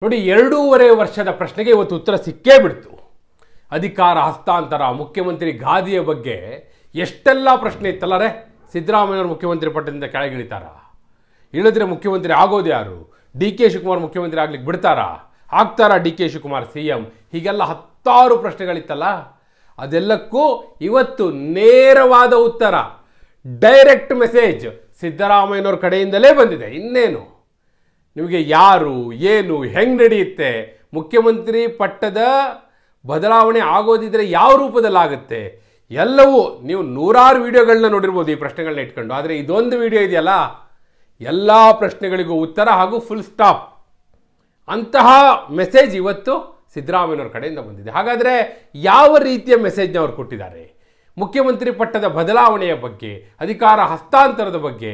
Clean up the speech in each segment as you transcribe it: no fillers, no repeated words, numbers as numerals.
ನೋಡಿ 2.5 ವರ್ಷದ ಪ್ರಶ್ನೆಗೆ ಇವತ್ತು ಉತ್ತರ ಸಿಕ್ಕೇ ಬಿಡ್ತು. ಅಧಿಕಾರ ಹಸ್ತಾಂತರ, ಮುಖ್ಯಮಂತ್ರಿ ಗಾದಿಯ ಬಗ್ಗೆ ಎಷ್ಟೆಲ್ಲ ಪ್ರಶ್ನೆ ಇತ್ತಲ್ಲರೇ. ಸಿದ್ದರಾಮಯ್ಯವರು ಮುಖ್ಯಮಂತ್ರಿ ಪಟ್ಟದಿಂದ ಕೆಳಗಿಳಿತಾರಾ? ಇಳಿದ್ರೆ ಮುಖ್ಯಮಂತ್ರಿ ಆಗೋದು ಯಾರು? ಡಿ ಕೆ ಶಿವಕುಮಾರ್ ಮುಖ್ಯಮಂತ್ರಿ ಆಗ್ಲಿಕ್ಕೆ ಬಿಡ್ತಾರಾ? ಆಗ್ತಾರಾ ಡಿ ಕೆ ಶಿವಕುಮಾರ್ ಸಿಎಂ? ಹೀಗೆಲ್ಲ 10 ಪ್ರಶ್ನೆಗಳಿತ್ತಲ್ಲ. ಅದೆಲ್ಲಕ್ಕೂ ಇವತ್ತು ನೇರವಾದ ಉತ್ತರ, ಡೈರೆಕ್ಟ್ ಮೆಸೇಜ್ ಸಿದ್ದರಾಮಯ್ಯನವ್ರ ಕಡೆಯಿಂದಲೇ ಬಂದಿದೆ. ಇನ್ನೇನು ನಿಮಗೆ ಯಾರು, ಏನು, ಹೆಂಗೆ ನಡೆಯುತ್ತೆ, ಮುಖ್ಯಮಂತ್ರಿ ಪಟ್ಟದ ಬದಲಾವಣೆ ಆಗೋದಿದ್ರೆ ಯಾವ ರೂಪದಲ್ಲಾಗುತ್ತೆ, ಎಲ್ಲವೂ ನೀವು ನೂರಾರು ವಿಡಿಯೋಗಳನ್ನ ನೋಡಿರ್ಬೋದು ಈ ಪ್ರಶ್ನೆಗಳನ್ನ ಇಟ್ಕೊಂಡು. ಆದರೆ ಇದೊಂದು ವಿಡಿಯೋ ಇದೆಯಲ್ಲ, ಎಲ್ಲ ಪ್ರಶ್ನೆಗಳಿಗೂ ಉತ್ತರ ಹಾಗೂ ಫುಲ್ ಸ್ಟಾಪ್. ಅಂತಹ ಮೆಸೇಜ್ ಇವತ್ತು ಸಿದ್ದರಾಮಯ್ಯನವ್ರ ಕಡೆಯಿಂದ ಬಂದಿದೆ. ಹಾಗಾದರೆ ಯಾವ ರೀತಿಯ ಮೆಸೇಜ್ನ ಅವ್ರು ಕೊಟ್ಟಿದ್ದಾರೆ? ಮುಖ್ಯಮಂತ್ರಿ ಪಟ್ಟದ ಬದಲಾವಣೆಯ ಬಗ್ಗೆ, ಅಧಿಕಾರ ಹಸ್ತಾಂತರದ ಬಗ್ಗೆ.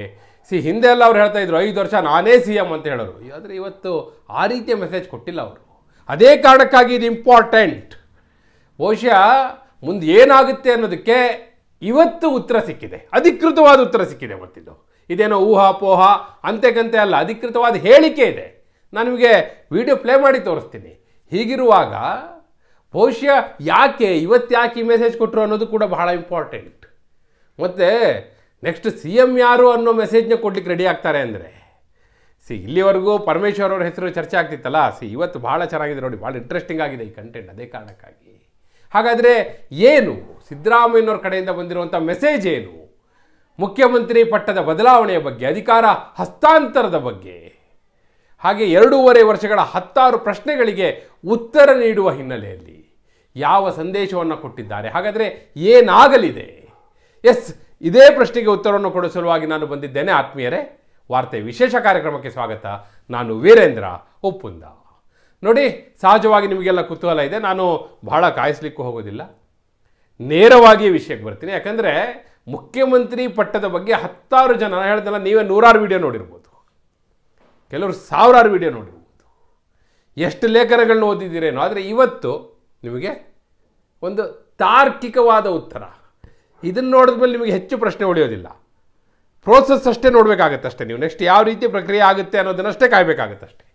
ಹಿಂದೆ ಎಲ್ಲ ಅವ್ರು ಹೇಳ್ತಾ ಇದ್ರು 5 ವರ್ಷ ನಾನೇ ಸಿಎಂ ಅಂತ ಹೇಳೋರು. ಆದರೆ ಇವತ್ತು ಆ ರೀತಿಯ ಮೆಸೇಜ್ ಕೊಟ್ಟಿಲ್ಲ ಅವರು. ಅದೇ ಕಾರಣಕ್ಕಾಗಿ ಇದು ಇಂಪಾರ್ಟೆಂಟ್. ಬಹುಶಃ ಮುಂದೆ ಏನಾಗುತ್ತೆ ಅನ್ನೋದಕ್ಕೆ ಇವತ್ತು ಉತ್ತರ ಸಿಕ್ಕಿದೆ, ಅಧಿಕೃತವಾದ ಉತ್ತರ ಸಿಕ್ಕಿದೆ. ಇದೇನೋ ಊಹಾಪೋಹ ಅಂತೆಕಂತೆ ಅಲ್ಲ, ಅಧಿಕೃತವಾದ ಹೇಳಿಕೆ ಇದೆ. ನಾನು ನಿಮಗೆ ವಿಡಿಯೋ ಪ್ಲೇ ಮಾಡಿ ತೋರಿಸ್ತೀನಿ. ಹೀಗಿರುವಾಗ ಬಹುಶಃ ಯಾಕೆ ಈ ಮೆಸೇಜ್ ಕೊಟ್ಟರು ಅನ್ನೋದು ಕೂಡ ಬಹಳ ಇಂಪಾರ್ಟೆಂಟ್. ಮತ್ತು ನೆಕ್ಸ್ಟ್ ಸಿ ಎಂ ಯಾರು ಅನ್ನೋ ಮೆಸೇಜ್ನ ಕೊಡ್ಲಿಕ್ಕೆ ರೆಡಿ ಆಗ್ತಾರೆ ಅಂದರೆ ಇಲ್ಲಿವರೆಗೂ ಪರಮೇಶ್ವರ್ ಅವ್ರ ಹೆಸರು ಚರ್ಚೆ ಆಗ್ತಿತ್ತಲ್ಲ. ಇವತ್ತು ಭಾಳ ಚೆನ್ನಾಗಿದೆ ನೋಡಿ, ಭಾಳ ಇಂಟ್ರೆಸ್ಟಿಂಗ್ ಆಗಿದೆ ಈ ಕಂಟೆಂಟ್. ಅದೇ ಕಾರಣಕ್ಕಾಗಿ ಹಾಗಾದರೆ ಏನು ಸಿದ್ದರಾಮಯ್ಯನವ್ರ ಕಡೆಯಿಂದ ಬಂದಿರುವಂಥ ಮೆಸೇಜ್ ಏನು? ಮುಖ್ಯಮಂತ್ರಿ ಪಟ್ಟದ ಬದಲಾವಣೆಯ ಬಗ್ಗೆ, ಅಧಿಕಾರ ಹಸ್ತಾಂತರದ ಬಗ್ಗೆ, ಹಾಗೆ 2.5 ವರ್ಷಗಳ 10 ಪ್ರಶ್ನೆಗಳಿಗೆ ಉತ್ತರ ನೀಡುವ ಹಿನ್ನೆಲೆಯಲ್ಲಿ ಯಾವ ಸಂದೇಶವನ್ನು ಕೊಟ್ಟಿದ್ದಾರೆ? ಹಾಗಾದರೆ ಏನಾಗಲಿದೆ? ಎಸ್, ಇದೇ ಪ್ರಶ್ನೆಗೆ ಉತ್ತರವನ್ನು ಕೊಡುವ ಸಲುವಾಗಿ ನಾನು ಬಂದಿದ್ದೇನೆ. ಆತ್ಮೀಯರೇ, ವಾರ್ತೆ ವಿಶೇಷ ಕಾರ್ಯಕ್ರಮಕ್ಕೆ ಸ್ವಾಗತ. ನಾನು ವೀರೇಂದ್ರ ಒಪ್ಪುಂದ. ನೋಡಿ, ಸಹಜವಾಗಿ ನಿಮಗೆಲ್ಲ ಕುತೂಹಲ ಇದೆ. ನಾನು ಬಹಳ ಕಾಯಿಸ್ಲಿಕ್ಕೂ ಹೋಗೋದಿಲ್ಲ, ನೇರವಾಗಿ ವಿಷಯಕ್ಕೆ ಬರ್ತೀನಿ. ಯಾಕಂದರೆ ಮುಖ್ಯಮಂತ್ರಿ ಪಟ್ಟದ ಬಗ್ಗೆ 10 ಜನ, ನಾನು ಹೇಳ್ದಲ್ಲ, ನೀವೇ ನೂರಾರು ವಿಡಿಯೋ ನೋಡಿರ್ಬೋದು, ಕೆಲವರು 1000 ವಿಡಿಯೋ ನೋಡಿರ್ಬೋದು, ಎಷ್ಟು ಲೇಖನಗಳನ್ನ ಓದಿದ್ದೀರೇನೋ. ಆದರೆ ಇವತ್ತು ನಿಮಗೆ ಒಂದು ತಾರ್ಕಿಕವಾದ ಉತ್ತರ. ಇದನ್ನು ನೋಡಿದ್ಮೇಲೆ ನಿಮಗೆ ಹೆಚ್ಚು ಪ್ರಶ್ನೆ ಹೊಡೆಯೋದಿಲ್ಲ, ಪ್ರೋಸೆಸ್ ಅಷ್ಟೇ ನೋಡಬೇಕಾಗತ್ತೆ ಅಷ್ಟೇ. ನೀವು ನೆಕ್ಸ್ಟ್ ಯಾವ ರೀತಿ ಪ್ರಕ್ರಿಯೆ ಆಗುತ್ತೆ ಅನ್ನೋದನ್ನಷ್ಟೇ ಕಾಯಬೇಕಾಗತ್ತೆ ಅಷ್ಟೇ.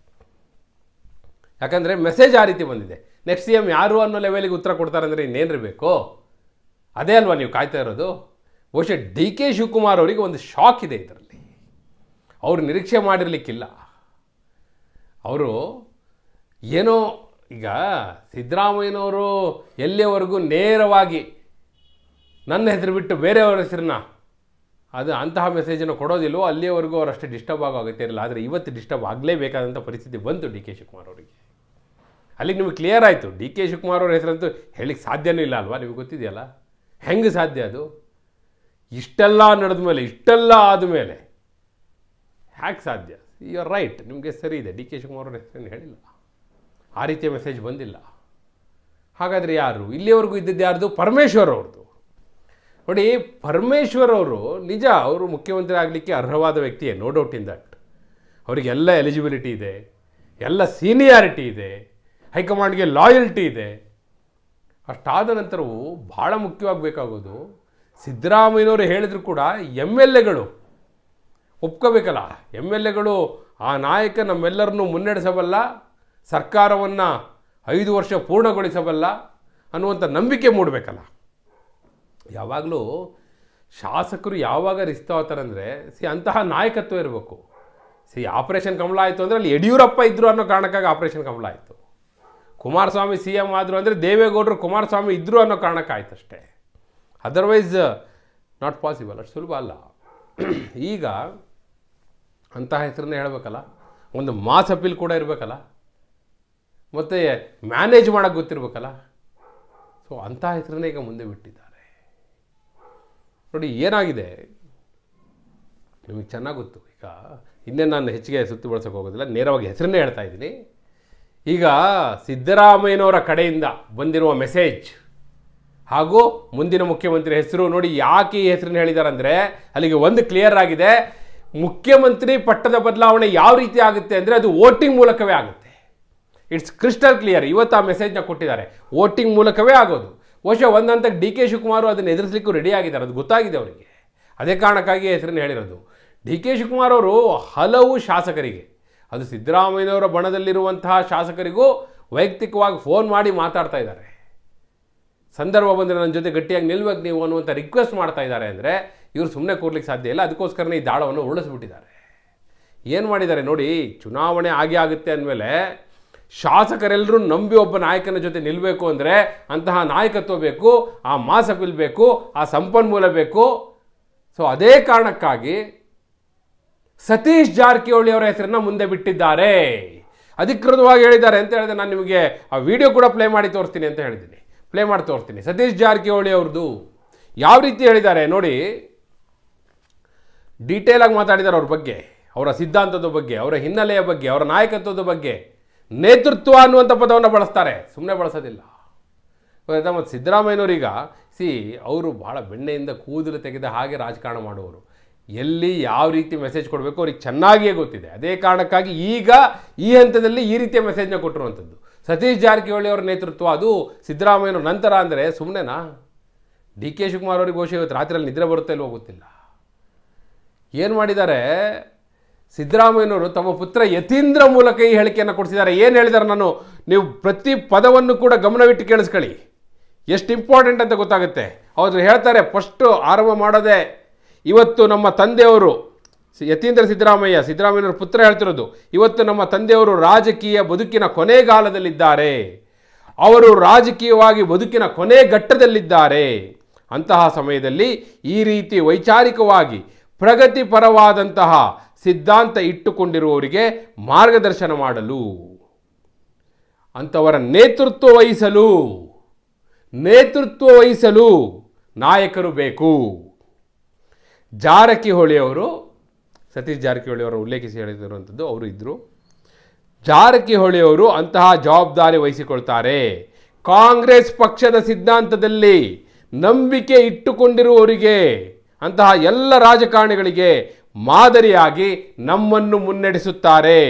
ಯಾಕಂದರೆ ಮೆಸೇಜ್ ಆ ರೀತಿ ಬಂದಿದೆ. ನೆಕ್ಸ್ಟ್ ಸಿ ಎಂ ಯಾರು ಅನ್ನೋ ಲೆವೆಲಿಗೆ ಉತ್ತರ ಕೊಡ್ತಾರೆ ಅಂದರೆ ಇನ್ನೇನಿರಬೇಕು? ಅದೇ ಅಲ್ವಾ ನೀವು ಕಾಯ್ತಾ ಇರೋದು? ಬಹುಶಃ ಡಿ ಕೆ ಶಿವಕುಮಾರ್ ಅವರಿಗೆ ಒಂದು ಶಾಕ್ ಇದೆ ಇದರಲ್ಲಿ. ಅವರು ನಿರೀಕ್ಷೆ ಮಾಡಿರಲಿಕ್ಕಿಲ್ಲ. ಅವರು ಏನೋ ಈಗ ಸಿದ್ದರಾಮಯ್ಯನವರು ಎಲ್ಲಿಯವರೆಗೂ ನೇರವಾಗಿ ನನ್ನ ಹೆಸರು ಬಿಟ್ಟು ಬೇರೆಯವರ ಹೆಸರನ್ನ ಅಂತಹ ಮೆಸೇಜನ್ನು ಕೊಡೋದಿಲ್ವೋ ಅಲ್ಲಿಯವರೆಗೂ ಅವರಷ್ಟೇ ಡಿಸ್ಟರ್ಬ್ ಆಗೋಗುತ್ತೆ ಇರಲಿಲ್ಲ. ಆದರೆ ಇವತ್ತು ಡಿಸ್ಟರ್ಬ್ ಆಗಲೇಬೇಕಾದಂಥ ಪರಿಸ್ಥಿತಿ ಬಂತು ಡಿ ಕೆ ಶಿವಕುಮಾರ್ ಅವರಿಗೆ. ಅಲ್ಲಿಗೆ ನಿಮಗೆ ಕ್ಲಿಯರ್ ಆಯಿತು, ಡಿ ಕೆ ಶಿವಕುಮಾರ್ ಅವ್ರ ಹೆಸರಂತೂ ಹೇಳಿಕ್ಕೆ ಸಾಧ್ಯನೂ ಇಲ್ಲ ಅಲ್ವಾ? ನಿಮಗೆ ಗೊತ್ತಿದೆಯಲ್ಲ, ಹೆಂಗೆ ಸಾಧ್ಯ ಅದು? ಇಷ್ಟೆಲ್ಲ ನಡೆದ ಮೇಲೆ, ಇಷ್ಟೆಲ್ಲ ಆದಮೇಲೆ ಹ್ಯಾಕ್ ಸಾಧ್ಯ? ಯು ಆರ್ ರೈಟ್, ನಿಮಗೆ ಸರಿ ಇದೆ. ಡಿ ಕೆ ಶಿವಕುಮಾರ್ ಅವ್ರ ಹೆಸರನ್ನು ಹೇಳಿಲ್ಲ, ಆ ರೀತಿಯ ಮೆಸೇಜ್ ಬಂದಿಲ್ಲ. ಹಾಗಾದರೆ ಯಾರು? ಇಲ್ಲಿಯವರೆಗೂ ಇದ್ದಿದ್ದು ಯಾರ್ದು? ಪರಮೇಶ್ವರ್ ಅವ್ರದ್ದು. ನೋಡಿ, ಪರಮೇಶ್ವರ್ ಅವರು ನಿಜ, ಅವರು ಮುಖ್ಯಮಂತ್ರಿ ಆಗಲಿಕ್ಕೆ ಅರ್ಹವಾದ ವ್ಯಕ್ತಿಯೇ, ನೋ ಡೌಟ್ ಇನ್ ದಟ್. ಅವರಿಗೆಲ್ಲ ಎಲಿಜಿಬಿಲಿಟಿ ಇದೆ, ಎಲ್ಲ ಸೀನಿಯಾರಿಟಿ ಇದೆ, ಹೈಕಮಾಂಡ್ಗೆ ಲಾಯಲ್ಟಿ ಇದೆ. ಅಷ್ಟಾದ ನಂತರವೂ ಭಾಳ ಮುಖ್ಯವಾಗಬೇಕಾಗೋದು, ಸಿದ್ದರಾಮಯ್ಯನವರು ಹೇಳಿದ್ರು ಕೂಡ MLAಗಳು ಒಪ್ಕೋಬೇಕಲ್ಲ. MLAಗಳು ಆ ನಾಯಕ ನಮ್ಮೆಲ್ಲರನ್ನೂ ಮುನ್ನಡೆಸಬಲ್ಲ, ಸರ್ಕಾರವನ್ನು 5 ವರ್ಷ ಪೂರ್ಣಗೊಳಿಸಬಲ್ಲ ಅನ್ನುವಂಥ ನಂಬಿಕೆ ಮೂಡಬೇಕಲ್ಲ. ಯಾವಾಗಲೂ ಶಾಸಕರು ಯಾವಾಗ ರಿಸ್ಕ್ ತಗೋತಾರೆ ಅಂದರೆ ಅಂತಹ ನಾಯಕತ್ವ ಇರಬೇಕು. ಆಪರೇಷನ್ ಕಮಲ ಆಯಿತು ಅಂದರೆ ಅಲ್ಲಿ ಯಡಿಯೂರಪ್ಪ ಇದ್ದರು ಅನ್ನೋ ಕಾರಣಕ್ಕಾಗಿ ಆಪರೇಷನ್ ಕಮಲ ಆಯಿತು. ಕುಮಾರಸ್ವಾಮಿ CM ಆದರು ಅಂದರೆ ದೇವೇಗೌಡರು ಕುಮಾರಸ್ವಾಮಿ ಇದ್ದರು ಅನ್ನೋ ಕಾರಣಕ್ಕೆ ಆಯ್ತು ಅಷ್ಟೇ. ಅದರ್ವೈಸ್ ನಾಟ್ ಪಾಸಿಬಲ್, ಅಷ್ಟು ಸುಲಭ ಅಲ್ಲ. ಈಗ ಅಂತಹ ಹೆಸರನ್ನೇ ಹೇಳಬೇಕಲ್ಲ, ಒಂದು ಮಾಸ್ ಅಪೀಲ್ ಕೂಡ ಇರಬೇಕಲ್ಲ, ಮತ್ತು ಮ್ಯಾನೇಜ್ ಮಾಡೋಕ್ಕೆ ಗೊತ್ತಿರಬೇಕಲ್ಲ. ಸೊ ಅಂತಹ ಹೆಸರನ್ನೇ ಈಗ ಮುಂದೆ ಬಿಟ್ಟಿದ್ದಾರೆ. ನೋಡಿ ಏನಾಗಿದೆ ನಿಮಗೆ ಚೆನ್ನಾಗಿ ಗೊತ್ತು. ಈಗ ಇನ್ನೇನು ನಾನು ಹೆಚ್ಚಿಗೆ ಸುತ್ತು ಬಳಸೋಕೆ ಹೋಗೋದಿಲ್ಲ, ನೇರವಾಗಿ ಹೆಸರನ್ನೇ ಹೇಳ್ತಾ ಇದ್ದೀನಿ. ಈಗ ಸಿದ್ದರಾಮಯ್ಯನವರ ಕಡೆಯಿಂದ ಬಂದಿರುವ ಮೆಸೇಜ್ ಹಾಗೂ ಮುಂದಿನ ಮುಖ್ಯಮಂತ್ರಿ ಹೆಸರು ನೋಡಿ. ಯಾಕೆ ಈ ಹೆಸರನ್ನು ಹೇಳಿದ್ದಾರೆ ಅಂದರೆ ಅಲ್ಲಿಗೆ ಒಂದು ಕ್ಲಿಯರ್ ಆಗಿದೆ, ಮುಖ್ಯಮಂತ್ರಿ ಪಟ್ಟದ ಬದಲಾವಣೆ ಯಾವ ರೀತಿ ಆಗುತ್ತೆ ಅಂದರೆ ಅದು ವೋಟಿಂಗ್ ಮೂಲಕವೇ ಆಗುತ್ತೆ. It's crystal clear. ಇವತ್ತು ಆ ಮೆಸೇಜ್ನ ಕೊಟ್ಟಿದ್ದಾರೆ, ವೋಟಿಂಗ್ ಮೂಲಕವೇ ಆಗೋದು. ಬಹುಶಃ ಒಂದು ಹಂತಕ್ಕೆ ಡಿ ಕೆ ಶಿವಕುಮಾರ್ ಅದನ್ನು ಎದುರಿಸಲಿಕ್ಕೂ ರೆಡಿ ಆಗಿದ್ದಾರೆ, ಅದು ಗೊತ್ತಾಗಿದೆ ಅವರಿಗೆ. ಅದೇ ಕಾರಣಕ್ಕಾಗಿ ಹೆಸರನ್ನು ಹೇಳಿರೋದು. ಡಿ ಕೆ ಶಿವಕುಮಾರ್ ಅವರು ಹಲವು ಶಾಸಕರಿಗೆ ಅದು ಸಿದ್ದರಾಮಯ್ಯನವರ ಬಣದಲ್ಲಿರುವಂತಹ ಶಾಸಕರಿಗೂ ವೈಯಕ್ತಿಕವಾಗಿ ಫೋನ್ ಮಾಡಿ ಮಾತಾಡ್ತಾ ಇದ್ದಾರೆ. ಸಂದರ್ಭ ಬಂದರೆ ನನ್ನ ಜೊತೆ ಗಟ್ಟಿಯಾಗಿ ನಿಲ್ಬೇಕು ನೀವು ಅನ್ನುವಂಥ ರಿಕ್ವೆಸ್ಟ್ ಮಾಡ್ತಾ ಇದ್ದಾರೆ ಅಂದರೆ ಇವರು ಸುಮ್ಮನೆ ಕೂರ್ಲಿಕ್ಕೆ ಸಾಧ್ಯ ಇಲ್ಲ. ಅದಕ್ಕೋಸ್ಕರನೇ ಈ ದಾಳವನ್ನು ಉರುಳಿಸ್ಬಿಟ್ಟಿದ್ದಾರೆ. ಏನು ಮಾಡಿದ್ದಾರೆ ನೋಡಿ, ಚುನಾವಣೆ ಆಗುತ್ತೆ ಅಂದಮೇಲೆ ಶಾಸಕರೆಲ್ಲರೂ ನಂಬಿ ಒಬ್ಬ ನಾಯಕನ ಜೊತೆ ನಿಲ್ಲಬೇಕು ಅಂದರೆ ಅಂತಹ ನಾಯಕತ್ವ ಬೇಕು, ಆ ಮಾಸಪಿಲ್ ಬೇಕು, ಆ ಸಂಪನ್ಮೂಲ ಬೇಕು. ಸೊ ಅದೇ ಕಾರಣಕ್ಕಾಗಿ ಸತೀಶ್ ಜಾರಕಿಹೊಳಿ ಅವರ ಹೆಸರನ್ನ ಮುಂದೆ ಬಿಟ್ಟಿದ್ದಾರೆ. ಅಧಿಕೃತವಾಗಿ ಹೇಳಿದ್ದಾರೆ ಅಂತ ಹೇಳಿದೆ. ನಾನು ನಿಮಗೆ ಆ ವಿಡಿಯೋ ಕೂಡ ಪ್ಲೇ ಮಾಡಿ ತೋರಿಸ್ತೀನಿ ಅಂತ ಹೇಳಿದ್ದೀನಿ. ಪ್ಲೇ ಮಾಡಿ ತೋರಿಸ್ತೀನಿ. ಸತೀಶ್ ಜಾರಕಿಹೊಳಿ ಅವ್ರದ್ದು ಯಾವ ರೀತಿ ಹೇಳಿದ್ದಾರೆ ನೋಡಿ. ಡೀಟೇಲ್ ಆಗಿ ಮಾತಾಡಿದ್ದಾರೆ ಅವ್ರ ಬಗ್ಗೆ, ಅವರ ಸಿದ್ಧಾಂತದ ಬಗ್ಗೆ, ಅವರ ಹಿನ್ನೆಲೆಯ ಬಗ್ಗೆ, ಅವರ ನಾಯಕತ್ವದ ಬಗ್ಗೆ. ನೇತೃತ್ವ ಅನ್ನುವಂಥ ಪದವನ್ನು ಬಳಸ್ತಾರೆ, ಸುಮ್ಮನೆ ಬಳಸೋದಿಲ್ಲ. ಮತ್ತು ಸಿದ್ದರಾಮಯ್ಯನವರೀಗ ಅವರು ಭಾಳ ಬೆಣ್ಣೆಯಿಂದ ಕೂದಲು ತೆಗೆದ ಹಾಗೆ ರಾಜಕಾರಣ ಮಾಡುವವರು. ಎಲ್ಲಿ ಯಾವ ರೀತಿ ಮೆಸೇಜ್ ಕೊಡಬೇಕು ಅವ್ರಿಗೆ ಚೆನ್ನಾಗಿಯೇ ಗೊತ್ತಿದೆ. ಅದೇ ಕಾರಣಕ್ಕಾಗಿ ಈಗ ಈ ಹಂತದಲ್ಲಿ ಈ ರೀತಿಯ ಮೆಸೇಜ್ನ ಕೊಟ್ಟಿರುವಂಥದ್ದು. ಸತೀಶ್ ಜಾರಕಿಹೊಳಿ ಅವರ ನೇತೃತ್ವ, ಅದು ಸಿದ್ದರಾಮಯ್ಯನವ್ರ ನಂತರ ಅಂದರೆ ಸುಮ್ಮನೆನಾ? ಡಿ ಕೆ ಶಿವಕುಮಾರ್ ಅವರಿಗೆ ಘೋಷ ಇವತ್ತು ರಾತ್ರಿಯಲ್ಲಿ ನಿದ್ರೆ ಬರುತ್ತೆ ಇಲ್ವೋ ಗೊತ್ತಿಲ್ಲ. ಏನು ಮಾಡಿದ್ದಾರೆ ಸಿದ್ದರಾಮಯ್ಯನವರು, ತಮ್ಮ ಪುತ್ರ ಯತೀಂದ್ರ ಮೂಲಕ ಈ ಹೇಳಿಕೆಯನ್ನು ಕೊಡಿಸಿದ್ದಾರೆ. ಏನು ಹೇಳಿದ್ದಾರೆ ನೀವು ಪ್ರತಿ ಪದವನ್ನು ಕೂಡ ಗಮನವಿಟ್ಟು ಕೇಳಿಸ್ಕೊಳ್ಳಿ, ಎಷ್ಟು ಇಂಪಾರ್ಟೆಂಟ್ ಅಂತ ಗೊತ್ತಾಗುತ್ತೆ. ಅವರು ಹೇಳ್ತಾರೆ, ಫಸ್ಟು ಆರಂಭ ಮಾಡೋದೇ ಇವತ್ತು ನಮ್ಮ ತಂದೆಯವರು ಯತೀಂದ್ರ ಸಿದ್ದರಾಮಯ್ಯನವರ ಪುತ್ರ ಹೇಳ್ತಿರೋದು, ಇವತ್ತು ನಮ್ಮ ತಂದೆಯವರು ರಾಜಕೀಯ ಬದುಕಿನ ಕೊನೆಗಾಲದಲ್ಲಿದ್ದಾರೆ. ಅವರು ರಾಜಕೀಯವಾಗಿ ಬದುಕಿನ ಕೊನೆ ಘಟ್ಟದಲ್ಲಿದ್ದಾರೆ. ಅಂತಹ ಸಮಯದಲ್ಲಿ ಈ ರೀತಿ ವೈಚಾರಿಕವಾಗಿ ಪ್ರಗತಿಪರವಾದಂತಹ ಸಿದ್ಧಾಂತ ಇಟ್ಟುಕೊಂಡಿರುವವರಿಗೆ ಮಾರ್ಗದರ್ಶನ ಮಾಡಲು, ಅಂಥವರ ನೇತೃತ್ವ ವಹಿಸಲು ನಾಯಕರು ಬೇಕು. ಜಾರಕಿಹೊಳಿಯವರು, ಸತೀಶ್ ಜಾರಕಿಹೊಳಿಯವರು ಉಲ್ಲೇಖಿಸಿ ಹೇಳಿರುವಂಥದ್ದು, ಅವರು ಇದ್ದರು. ಜಾರಕಿಹೊಳಿಯವರು ಅಂತಹ ಜವಾಬ್ದಾರಿ ವಹಿಸಿಕೊಳ್ತಾರೆ. ಕಾಂಗ್ರೆಸ್ ಪಕ್ಷದ ಸಿದ್ಧಾಂತದಲ್ಲಿ ನಂಬಿಕೆ ಇಟ್ಟುಕೊಂಡಿರುವವರಿಗೆ, ಅಂತಹ ಎಲ್ಲ ರಾಜಕಾರಣಿಗಳಿಗೆ ಮಾದರಿಯಾಗಿ ನಮ್ಮನ್ನು ಮುನ್ನಡೆಸುತ್ತಾರೆ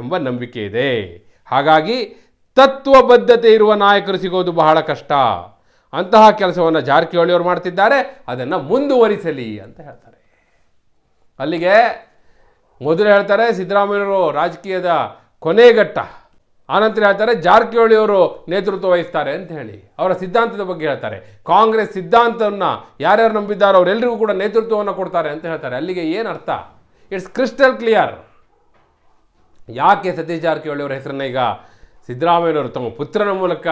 ಎಂಬ ನಂಬಿಕೆ ಇದೆ. ಹಾಗಾಗಿ ತತ್ವಬದ್ಧತೆ ಇರುವ ನಾಯಕರು ಸಿಗೋದು ಬಹಳ ಕಷ್ಟ. ಅಂತಹ ಕೆಲಸವನ್ನು ಜಾರಕಿಹೊಳಿಯವರು ಮಾಡ್ತಿದ್ದಾರೆ, ಅದನ್ನು ಮುಂದುವರಿಸಲಿ ಅಂತ ಹೇಳ್ತಾರೆ. ಅಲ್ಲಿಗೆ ಮೊದಲು ಹೇಳ್ತಾರೆ ಸಿದ್ದರಾಮಯ್ಯವರು ರಾಜಕೀಯದ ಕೊನೆಘಟ್ಟ, ಆನಂತರ ಹೇಳ್ತಾರೆ ಜಾರಕಿಹೊಳಿಯವರು ನೇತೃತ್ವ ವಹಿಸ್ತಾರೆ ಅಂತ ಹೇಳಿ ಅವರ ಸಿದ್ಧಾಂತದ ಬಗ್ಗೆ ಹೇಳ್ತಾರೆ. ಕಾಂಗ್ರೆಸ್ ಸಿದ್ಧಾಂತವನ್ನು ಯಾರ್ಯಾರು ನಂಬಿದ್ದಾರೋ ಅವರೆಲ್ಲರಿಗೂ ಕೂಡ ನೇತೃತ್ವವನ್ನು ಕೊಡ್ತಾರೆ ಅಂತ ಹೇಳ್ತಾರೆ. ಅಲ್ಲಿಗೆ ಏನು ಅರ್ಥ? It's crystal clear. ಯಾಕೆ ಸತೀಶ್ ಜಾರಕಿಹೊಳಿ ಅವರ ಹೆಸರನ್ನ ಈಗ ಸಿದ್ದರಾಮಯ್ಯನವರು ತಮ್ಮ ಪುತ್ರನ ಮೂಲಕ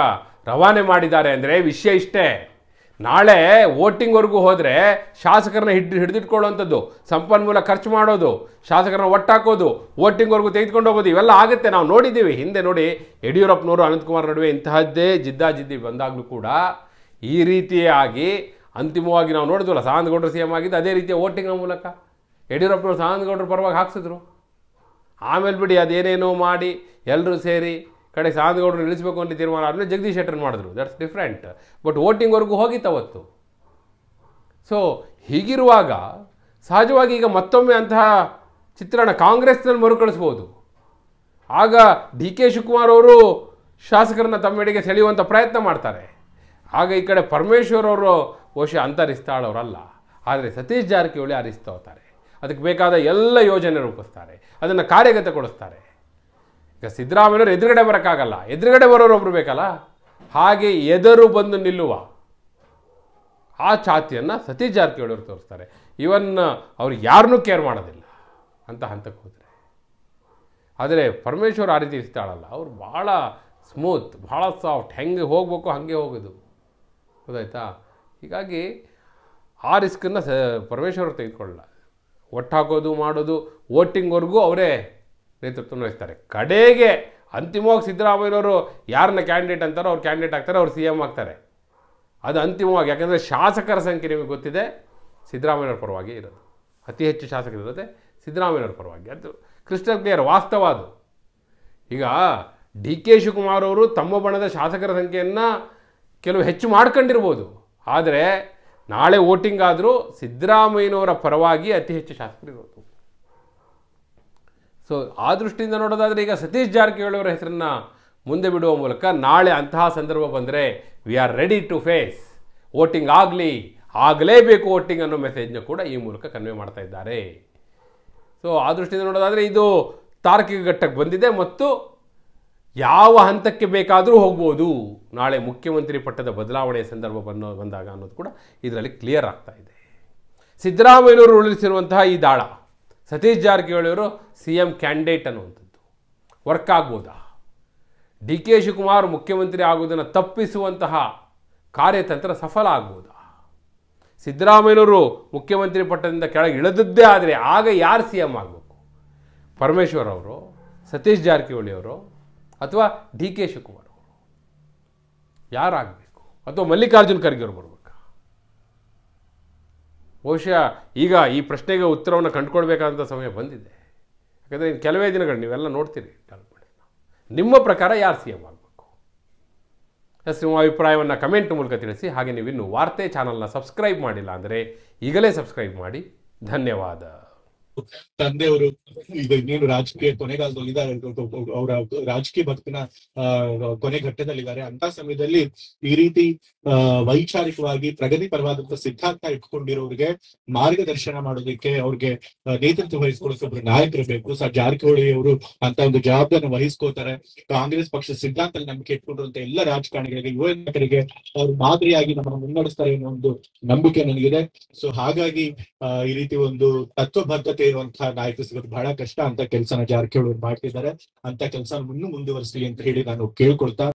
ರವಾನೆ ಮಾಡಿದ್ದಾರೆ ಅಂದರೆ ವಿಷಯ ಇಷ್ಟೇ. ನಾಳೆ ವೋಟಿಂಗ್ವರೆಗೂ ಹೋದರೆ ಶಾಸಕರನ್ನ ಹಿಡಿದಿಟ್ಕೊಳ್ಳುವಂಥದ್ದು, ಸಂಪನ್ಮೂಲ ಖರ್ಚು ಮಾಡೋದು, ಶಾಸಕರನ್ನ ಒಟ್ಟಾಕೋದು, ವೋಟಿಂಗ್ವರೆಗೂ ತೆಗೆದುಕೊಂಡು ಹೋಗೋದು, ಇವೆಲ್ಲ ಆಗುತ್ತೆ. ನಾವು ನೋಡಿದ್ದೀವಿ ಹಿಂದೆ. ನೋಡಿ, ಯಡಿಯೂರಪ್ಪನವರು ಅನಂತಕುಮಾರ್ ನಡುವೆ ಇಂತಹದ್ದೇ ಜಿದ್ದಾಜಿದ್ದಿ ಬಂದಾಗಲೂ ಕೂಡ ಈ ರೀತಿಯಾಗಿ ಅಂತಿಮವಾಗಿ ನಾವು ನೋಡಿದ್ವಲ್ಲ, ಸಾಂದಗೌಡರು ಸಿ ಎಂ ಆಗಿದ್ದು ಅದೇ ರೀತಿಯ ವೋಟಿಂಗ್ನ ಮೂಲಕ. ಯಡಿಯೂರಪ್ಪನವರು ಸಾಂದಗೌಡರ ಪರವಾಗಿ ಹಾಕ್ಸಿದ್ರು. ಆಮೇಲೆ ಬಿಡಿ ಅದೇನೇನೋ ಮಾಡಿ ಎಲ್ಲರೂ ಸೇರಿ ಕಡೆ ಸಾಂದಗೌಡರು ನಿಲ್ಲಿಸಬೇಕು ಅಂತ ತೀರ್ಮಾನ ಆದಮೇಲೆ ಜಗದೀಶ್ ಶೆಟ್ಟರ್ ಮಾಡಿದ್ರು. That's different. ಬಟ್ ವೋಟಿಂಗ್ವರೆಗೂ ಹೋಗಿತ್ತು ಅವತ್ತು. ಸೊ ಹೀಗಿರುವಾಗ ಸಹಜವಾಗಿ ಈಗ ಮತ್ತೊಮ್ಮೆ ಅಂತಹ ಚಿತ್ರಣ ಕಾಂಗ್ರೆಸ್ನಲ್ಲಿ ಮರುಕಳಿಸ್ಬೋದು. ಆಗ ಡಿ ಕೆ ಶಿವಕುಮಾರ್ ಅವರು ಶಾಸಕರನ್ನ ತಮ್ಮೆಡೆಗೆ ಸೆಳೆಯುವಂಥ ಪ್ರಯತ್ನ ಮಾಡ್ತಾರೆ. ಆಗ ಈ ಕಡೆ ಪರಮೇಶ್ವರ್ ಅವರು ಬಹುಶಃ ಅಂತರಿಸ್ತಾಳವರಲ್ಲ, ಆದರೆ ಸತೀಶ್ ಜಾರಕಿಹೊಳಿ ಅರಿಸ್ತಾ ಹೋಗ್ತಾರೆ. ಅದಕ್ಕೆ ಬೇಕಾದ ಎಲ್ಲ ಯೋಜನೆ ರೂಪಿಸ್ತಾರೆ, ಅದನ್ನು ಕಾರ್ಯಗತಗೊಳಿಸ್ತಾರೆ. ಈಗ ಸಿದ್ದರಾಮಯ್ಯವರು ಎದುರುಗಡೆ ಬರೋಕ್ಕಾಗಲ್ಲ, ಎದುರುಗಡೆ ಬರೋರು ಒಬ್ರು ಬೇಕಲ್ಲ. ಹಾಗೆ ಎದುರು ಬಂದು ನಿಲ್ಲುವ ಆ ಛಾತಿಯನ್ನು ಸತೀಶ್ ಜಾರಕಿಹೊಳಿ ಅವರು ತೋರಿಸ್ತಾರೆ. ಇವನ್ ಅವ್ರು ಯಾರನ್ನೂ ಕೇರ್ ಮಾಡೋದಿಲ್ಲ ಅಂತ ಹಂತಕ್ಕೆ ಹೋದರೆ. ಆದರೆ ಪರಮೇಶ್ವರ್ ಆ ರೀತಿ ಇರ್ತಾಳಲ್ಲ, ಅವ್ರು ಭಾಳ ಸ್ಮೂತ್, ಭಾಳ ಸಾಫ್ಟ್, ಹೆಂಗೆ ಹೋಗಬೇಕು ಹಾಗೆ ಹೋಗೋದು, ಗೊತ್ತಾಯ್ತಾ? ಹೀಗಾಗಿ ಆ ರಿಸ್ಕನ್ನು ಪರಮೇಶ್ವರ್ ತೆಗೆದುಕೊಳ್ಳಲ್ಲ. ಒಟ್ಟಾಕೋದು ಮಾಡೋದು, ವೋಟಿಂಗ್ವರೆಗೂ ಅವರೇ ನೇತೃತ್ವ ವಹಿಸ್ತಾರೆ. ಕಡೆಗೆ ಅಂತಿಮವಾಗಿ ಸಿದ್ದರಾಮಯ್ಯನವರು ಯಾರನ್ನ ಕ್ಯಾಂಡಿಡೇಟ್ ಅಂತಾರೋ ಅವ್ರು ಕ್ಯಾಂಡಿಡೇಟ್ ಆಗ್ತಾರೆ, ಅವ್ರು ಸಿ ಎಮ್ ಆಗ್ತಾರೆ. ಅದು ಅಂತಿಮವಾಗಿ. ಯಾಕೆಂದರೆ ಶಾಸಕರ ಸಂಖ್ಯೆ ನಿಮಗೆ ಗೊತ್ತಿದೆ, ಸಿದ್ದರಾಮಯ್ಯನವ್ರ ಪರವಾಗಿ ಇರೋದು. ಅತಿ ಹೆಚ್ಚು ಶಾಸಕರಿರುತ್ತೆ ಸಿದ್ದರಾಮಯ್ಯನವ್ರ ಪರವಾಗಿ. ಅದು ಕ್ರಿಸ್ಟಲ್ ಕ್ಲಿಯರ್, ವಾಸ್ತವ ಅದು. ಈಗ ಡಿ ಕೆ ಶಿವಕುಮಾರ್ ಅವರು ತಮ್ಮ ಬಣದ ಶಾಸಕರ ಸಂಖ್ಯೆಯನ್ನು ಕೆಲವು ಹೆಚ್ಚು ಮಾಡ್ಕೊಂಡಿರ್ಬೋದು, ಆದರೆ ನಾಳೆ ವೋಟಿಂಗ್ ಆದರೂ ಸಿದ್ದರಾಮಯ್ಯನವರ ಪರವಾಗಿ ಅತಿ ಹೆಚ್ಚು ಶಾಸಕರಿರೋದು. ಸೊ ಆ ದೃಷ್ಟಿಯಿಂದ ನೋಡೋದಾದರೆ ಈಗ ಸತೀಶ್ ಜಾರಕಿಹೊಳಿ ಅವರ ಹೆಸರನ್ನು ಮುಂದೆ ಬಿಡುವ ಮೂಲಕ ನಾಳೆ ಅಂತಹ ಸಂದರ್ಭ ಬಂದರೆ we are ready to face, voting ಆಗಲೇಬೇಕು ವೋಟಿಂಗ್ ಅನ್ನೋ ಮೆಸೇಜ್ನ ಕೂಡ ಈ ಮೂಲಕ ಕನ್ವೆ ಮಾಡ್ತಾ ಇದ್ದಾರೆ. ಸೊ ಆ ದೃಷ್ಟಿಯಿಂದ ನೋಡೋದಾದರೆ ಇದು ತಾರ್ಕಿಕ ಘಟ್ಟಕ್ಕೆ ಬಂದಿದೆ ಮತ್ತು ಯಾವ ಹಂತಕ್ಕೆ ಬೇಕಾದರೂ ಹೋಗ್ಬೋದು ನಾಳೆ ಮುಖ್ಯಮಂತ್ರಿ ಪಟ್ಟದ ಬದಲಾವಣೆಯ ಸಂದರ್ಭ ಬಂದಾಗ ಅನ್ನೋದು ಕೂಡ ಇದರಲ್ಲಿ ಕ್ಲಿಯರ್ ಆಗ್ತಾ ಇದೆ. ಸಿದ್ದರಾಮಯ್ಯನವರು ಉಳಿಸಿರುವಂತಹ ಈ ದಾಳ ಸತೀಶ್ ಜಾರಕಿಹೊಳಿಯವರು CM ಕ್ಯಾಂಡಿಡೇಟ್ ಅನ್ನುವಂಥದ್ದು ವರ್ಕ್ ಆಗ್ಬೋದಾ? DK ಶಿವಕುಮಾರ್ ಮುಖ್ಯಮಂತ್ರಿ ಆಗುವುದನ್ನು ತಪ್ಪಿಸುವಂತಹ ಕಾರ್ಯತಂತ್ರ ಸಫಲ ಆಗ್ಬೋದಾ? ಸಿದ್ದರಾಮಯ್ಯನವರು ಮುಖ್ಯಮಂತ್ರಿ ಪಟ್ಟದಿಂದ ಕೆಳಗೆ ಇಳಿದದ್ದೇ ಆದರೆ ಆಗ ಯಾರು CM ಆಗಬೇಕು? ಪರಮೇಶ್ವರ್ ಅವರು, ಸತೀಶ್ ಜಾರಕಿಹೊಳಿ ಅವರು, ಅಥವಾ DK ಶಿವಕುಮಾರ್ ಅವರು? ಯಾರಾಗಬೇಕು? ಅಥವಾ ಮಲ್ಲಿಕಾರ್ಜುನ್ ಖರ್ಗೆ ಅವರು ಬರಬೇಕಾ? ಬಹುಶಃ ಈಗ ಈ ಪ್ರಶ್ನೆಗೆ ಉತ್ತರವನ್ನು ಕಂಡುಕೊಳ್ಬೇಕಾದಂಥ ಸಮಯ ಬಂದಿದೆ. ಯಾಕಂದರೆ ಇನ್ನು ಕೆಲವೇ ದಿನಗಳು ನೀವೆಲ್ಲ ನೋಡ್ತೀರಿ. ನಿಮ್ಮ ಪ್ರಕಾರ ಯಾರು CM ಆಗಬೇಕು? ನಿಮ್ಮ ಅಭಿಪ್ರಾಯವನ್ನು ಕಮೆಂಟ್ ಮೂಲಕ ತಿಳಿಸಿ. ಹಾಗೆ ನೀವು ಇನ್ನೂ ವಾರ್ತೆ ಚಾನಲ್ನ ಸಬ್ಸ್ಕ್ರೈಬ್ ಮಾಡಿಲ್ಲ ಅಂದರೆ ಈಗಲೇ ಸಬ್ಸ್ಕ್ರೈಬ್ ಮಾಡಿ. ಧನ್ಯವಾದ. ತಂದೆಯವರು ಈಗ ಇನ್ನೇನು ರಾಜಕೀಯ ಕೊನೆಗಾಲದಲ್ಲಿ ಇದ್ದಾರೆ, ಅವರ ರಾಜಕೀಯ ಬದುಕಿನ ಕೊನೆ ಘಟ್ಟದಲ್ಲಿದ್ದಾರೆ. ಅಂತ ಸಮಯದಲ್ಲಿ ಈ ರೀತಿ ವೈಚಾರಿಕವಾಗಿ ಪ್ರಗತಿ ಪರವಾದಂತಹ ಸಿದ್ಧಾಂತ ಇಟ್ಕೊಂಡಿರೋರಿಗೆ ಮಾರ್ಗದರ್ಶನ ಮಾಡೋದಕ್ಕೆ, ಅವ್ರಿಗೆ ನೇತೃತ್ವ ವಹಿಸ್ಕೊಳ್ಳೋಕೆ ಒಬ್ರು ನಾಯಕರು ಬೇಕು. ಜಾರಕಿಹೊಳಿ ಅವರು ಅಂತ ಒಂದು ಜವಾಬ್ದಾರಿಯನ್ನು ವಹಿಸ್ಕೋತಾರೆ. ಕಾಂಗ್ರೆಸ್ ಪಕ್ಷ ಸಿದ್ಧಾಂತ ನಂಬಿಕೆ ಇಟ್ಕೊಂಡಿರುವಂತ ಎಲ್ಲ ರಾಜಕಾರಣಿಗಳಿಗೆ, ಯುವ ನಾಯಕರಿಗೆ ಅವ್ರು ಮಾದರಿಯಾಗಿ ನಮ್ಮನ್ನು ಮುನ್ನಡೆಸ್ತಾರೆ ಅನ್ನೋ ಒಂದು ನಂಬಿಕೆ ನನಗಿದೆ. ಸೊ ಹಾಗಾಗಿ ಈ ರೀತಿ ಒಂದು ತತ್ವಬದ್ಧತೆ ಇರುವಂತಹ ನಾಯಕ ಸಿಗೋದು ಬಹಳ ಕಷ್ಟ. ಅಂತ ಕೆಲಸನ ಜಾರಕಿಹೊಳಿ ಮಾಡ್ತಿದ್ದಾರೆ. ಅಂತ ಕೆಲಸ ಮುಂದುವರಿಸಲಿ ಅಂತ ಹೇಳಿ ನಾನು ಕೇಳ್ಕೊಳ್ತಾ